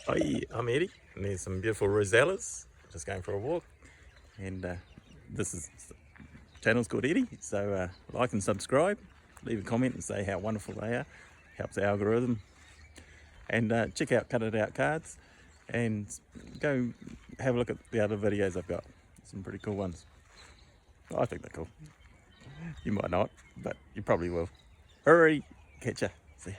Hi, I'm Eddie, and there's some beautiful Rosellas. Just going for a walk, and this channel's called Eddie. So like and subscribe, leave a comment and say how wonderful they are. Helps the algorithm. And check out Cut It Out cards, and go have a look at the other videos I've got. Some pretty cool ones. I think they're cool. You might not, but you probably will. Hurry, catch ya. See ya.